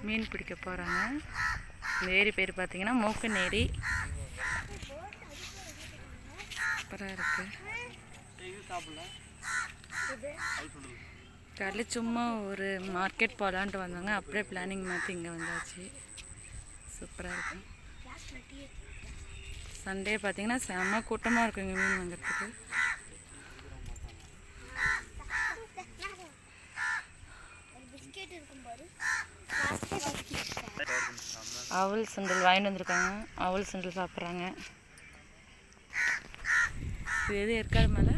மீன் பிடிக்க போகிறாங்க. இந்த ஏரி பேர் பார்த்தீங்கன்னா மூக்கன் ஏரி. சூப்பராக இருக்குது. காலையில் சும்மா ஒரு மார்க்கெட் போகலான்ட்டு வந்தாங்க. அப்படியே பிளானிங் மாற்றி இங்கே வந்தாச்சு. சூப்பராக இருக்கும். சண்டே பார்த்தீங்கன்னா செம்ம கூட்டமாக இருக்கும் இங்கே மீன் வாங்கிறதுக்கு. அவல் சுண்டல் வாங்கிட்டு வந்திருக்காங்க. அவல் சுண்டல் சாப்பிட்றாங்க. இது எது? ஏற்காடு மலை.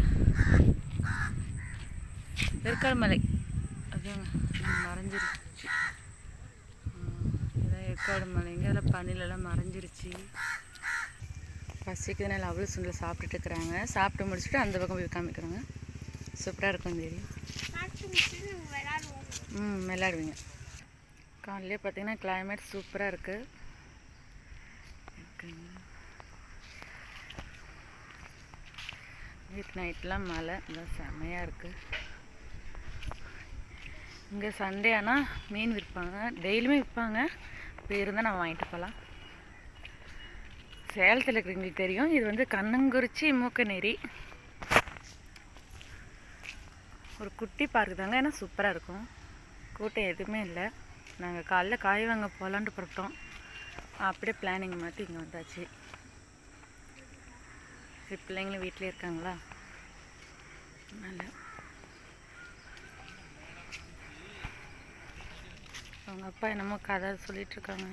ஏற்காடு மலை அதுங்க மறைஞ்சிருச்சு. இதான் ஏற்காடு மலைங்க. அதில் பனிலெல்லாம் மறைஞ்சிருச்சு. பசிக்குதுனால அவல் சுண்டல் சாப்பிட்டுட்டு இருக்கிறாங்க. சாப்பிட்டு முடிச்சுட்டு அந்த பக்கம் போய் காமிக்கிறோங்க. சூப்பராக இருக்கும் இந்த ஏரியா. விளையாடுவீங்க. காலையிலே பார்த்தீங்கன்னா கிளைமேட் சூப்பராக இருக்குது. நைட்லாம் மழை இதான் செம்மையாக இருக்குது. இங்கே சண்டே ஆனால் மீன் விற்பாங்க. டெய்லியுமே விற்பாங்க. இப்போ இருந்தால் நம்ம வாங்கிட்டு போகலாம். சேலத்தில் இருக்கிறவங்களுக்கு தெரியும். இது வந்து கண்ணங்குறிச்சி மூக்கநேரி ஒரு குட்டி பார்க்கு தாங்க. ஏன்னா சூப்பராக இருக்கும். கூட்டம் எதுவுமே இல்லை. நாங்கள் காலைல காய் வாங்க போகலான்ட்டு புறப்பட்டோம். அப்படியே பிளானிங் மாற்றி இங்கே வந்தாச்சு. பிள்ளைங்களும் வீட்டிலே இருக்காங்களா, அதனால் அவங்க அப்பா என்னமோ கதை சொல்லிகிட்ருக்காங்க.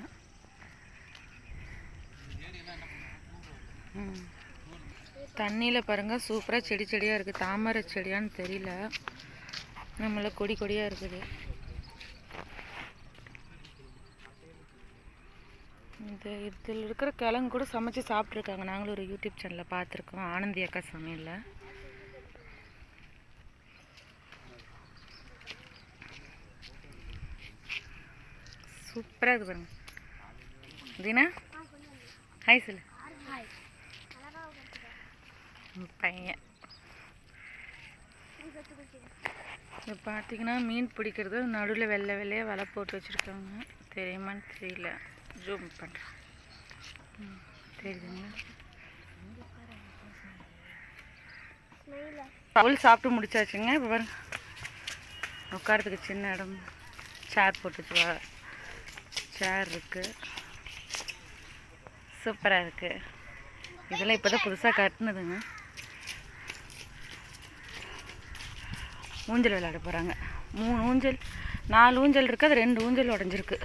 தண்ணியில் பாருங்கள் சூப்பராக செடி செடியாக இருக்குது. தாமரை செடியான்னு தெரியல, நம்மள கொடி கொடியாக இருக்குது. இதில் இருக்கிற கிழங்கு கூட சமைச்சு சாப்பிட்ருக்காங்க. நாங்களும் ஒரு யூடியூப் சேனலில் பார்த்துருக்கோம். ஆனந்தி அக்கா சமையலில். சூப்பராக இருக்குது பாருங்க. தீனா ஹாய் சொல்லு. பையன் இப்போ பார்த்தீங்கன்னா மீன் பிடிக்கிறது நடுவில் வெள்ளை வெள்ளையாக வலை போட்டு வச்சுருக்காங்க. தெரியுமான்னு தெரியல, ஜூம் பண்ணுறேன். தெரியுதுங்களா? அவள் சாப்பிட்டு முடிச்சாச்சுங்க. இப்போ பாருங்க உட்காரத்துக்கு சின்ன இடம் சேர் போட்டு சேர் இருக்குது. சூப்பராக இருக்குது. இதெல்லாம் இப்போ தான் புதுசாக கட்டினதுங்க. ஊஞ்சல் விளையாட போகிறாங்க. 3 ஊஞ்சல் 4 ஊஞ்சல் இருக்குது. அது 2 ஊஞ்சல் உடஞ்சிருக்கு.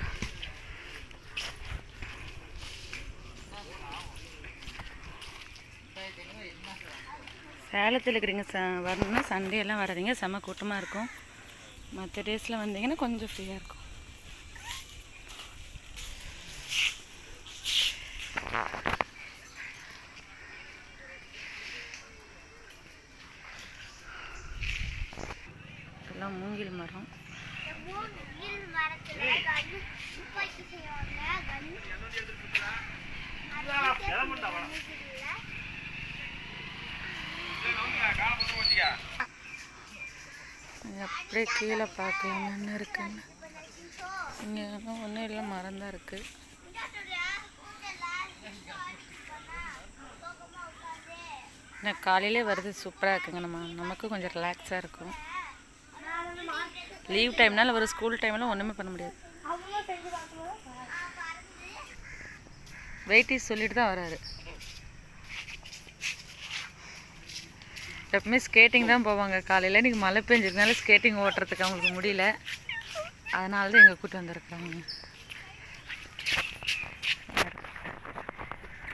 சேலத்தில் இருக்கிறீங்க வரணும்னா சண்டே எல்லாம் வராதிங்க. செம்ம கூட்டமாக இருக்கும். மற்ற டேஸில் வந்தீங்கன்னா கொஞ்சம் ஃப்ரீயாக இருக்கும். இதெல்லாம் மூங்கில் மரம். அப்படியே கீழே பார்க்கலாம் என்ன இருக்குன்னு. இங்கே ஒன்றும் இல்லை, மரம் தான் இருக்குது. நான் காலையிலே வருது. சூப்பராக இருக்குங்க. நமக்கு கொஞ்சம் ரிலாக்ஸாக இருக்கும். லீவ் டைம்னால ஒரு ஸ்கூல் டைம்லாம் ஒன்றுமே பண்ண முடியாது. வெயிட்டிஸ் சொல்லிட்டு தான் வராரு. எப்பவுமே ஸ்கேட்டிங் தான் போவாங்க காலையில். இன்றைக்கி மழை பெஞ்சதுனால ஸ்கேட்டிங் ஓட்டுறதுக்கு அவங்களுக்கு முடியல. அதனால தான் எங்கள் கூட்டு வந்துருக்குறாங்க.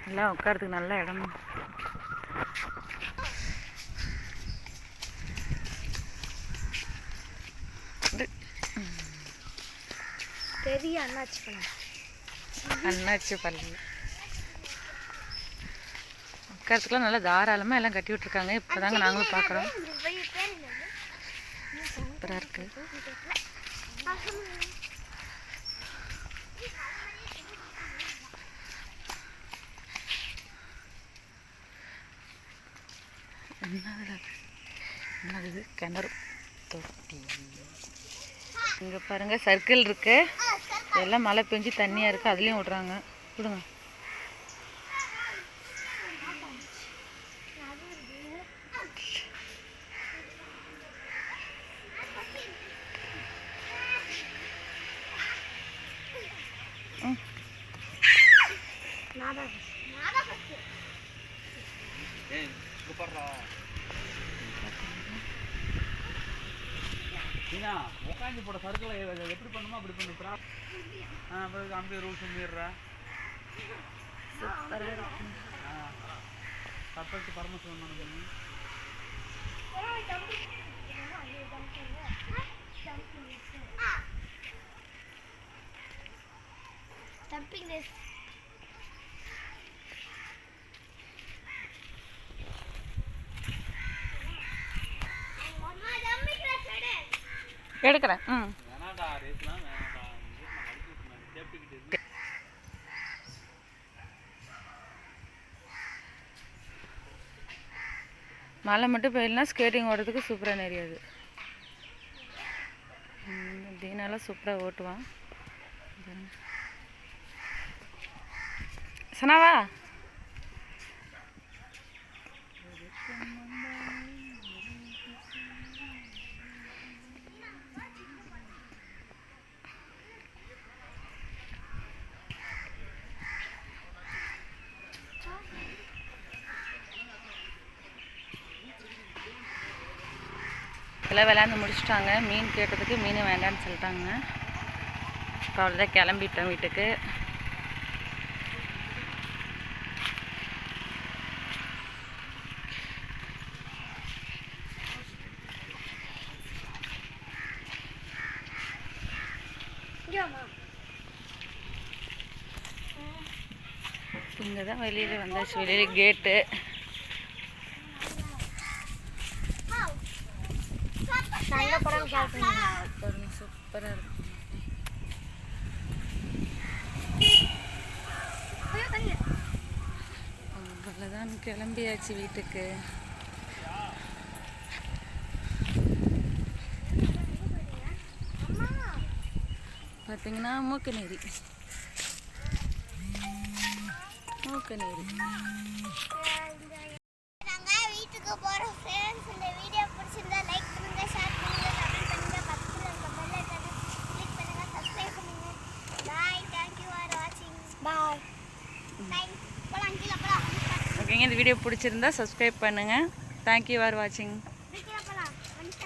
எல்லாம் உட்காரத்துக்கு நல்ல இடம். பெரிய அண்ணாச்சி பள்ளி உட்காரத்துக்குலாம் நல்லா தாராளமாக எல்லாம் கட்டி விட்ருக்காங்க. இப்போ தாங்க நாங்களும் பார்க்குறோம். சூப்பராக இருக்குது. என்னது கிணறு தொட்டி. இங்கே பாருங்கள் சர்க்கிள் இருக்குது. எல்லாம் மழை பெஞ்சு தண்ணியாக இருக்குது, அதுலேயும் விட்றாங்க. விடுங்க. உட்காந்து போட சர்க்கிளை எப்படி பண்ணுமோ அப்படி பண்ணுறா. அப்புறம் அப்படியே ரூல்ஸ் மீறா. பர்ஃபெக்ட் பர்மிஷன் பண்ணணும். எடுக்கிறேன். மழை மட்டும் போயிடலாம், ஸ்கேட்டிங் ஓடுறதுக்கு சூப்பராக நிறையாது. தீனாலாம் சூப்பராக ஓட்டுவான். சனாவா எல்லாம் விளையாண்டு முடிச்சுட்டாங்க. மீன் கேட்டதுக்கு மீன் வேண்டான்னு சொல்லிட்டாங்க. இப்போ அவ்வளோதான், கிளம்பிட்டோம் வீட்டுக்கு. இங்கே தான் வெளியில் வந்தாச்சு. வெளியில் கேட்டு சூப்பராக இருக்கும். அவ்வளோதான், கிளம்பியாச்சு வீட்டுக்கு. பார்த்தீங்கன்னா மூக்கநேரி வீட்டுக்கு போகிறோம் ஃப்ரெண்ட்ஸ். இந்த வீடியோ பிடிச்சிருந்தா லைக் பண்ணுங்க, ஷேர் பண்ணுங்க, கமெண்ட் பண்ணுங்க, பக்கத்தில் இருக்க பெல் ஐகானை கிளிக் பண்ணுங்க, சப்ஸ்கிரைப் பண்ணுங்க. பாய், தேங்க்யூ ஃபார் வாட்சிங். பாய் பாய். போலாம் கீழே போலாம். ஓகேங்க, இந்த வீடியோ பிடிச்சிருந்தா சப்ஸ்கிரைப் பண்ணுங்கள். தேங்க்யூ ஃபார் வாட்சிங்.